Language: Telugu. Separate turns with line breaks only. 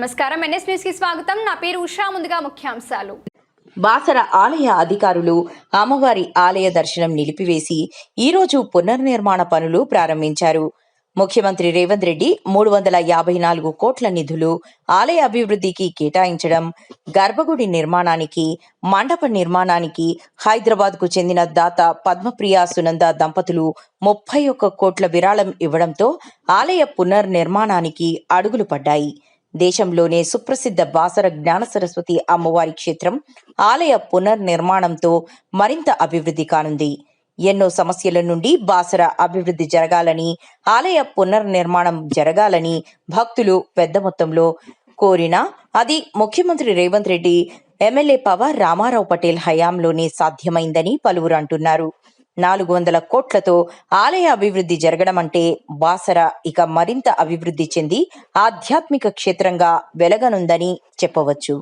నమస్కారం, ఎన్ఎస్ న్యూస్ కి స్వాగతం. నా పేరు ఉషా. ముందుగా ముఖ్యాంశాలు.
బాసర ఆలయ అధికారులు అమ్మవారి ఆలయ దర్శనం నిలిపివేసి ఈరోజు పునర్నిర్మాణ పనులు ప్రారంభించారు. ముఖ్యమంత్రి రేవంత్ రెడ్డి 354 కోట్ల నిధులు ఆలయ అభివృద్ధికి కేటాయించడం, గర్భగుడి నిర్మాణానికి, మండప నిర్మాణానికి హైదరాబాద్కు చెందిన దాత పద్మప్రియ సునంద దంపతులు 31 కోట్ల విరాళం ఇవ్వడంతో ఆలయ పునర్నిర్మాణానికి అడుగులు పడ్డాయి. దేశంలోనే సుప్రసిద్ధ బాసర జ్ఞాన సరస్వతి అమ్మవారి క్షేత్రం ఆలయ పునర్నిర్మాణంతో మరింత అభివృద్ధి కానుంది. ఎన్నో సమస్యల నుండి బాసర అభివృద్ధి జరగాలని, ఆలయ పునర్నిర్మాణం జరగాలని భక్తులు పెద్ద మొత్తంలో కోరినా అది ముఖ్యమంత్రి రేవంత్ రెడ్డి, ఎమ్మెల్యే పవార్ రామారావు పటేల్ హయాంలోనే సాధ్యమైందని పలువురు అంటున్నారు. 400 కోట్లతో ఆలయ అభివృద్ధి జరగడం అంటే బాసర ఇక మరింత అభివృద్ధి చెంది ఆధ్యాత్మిక క్షేత్రంగా వెలగనుందని చెప్పవచ్చు.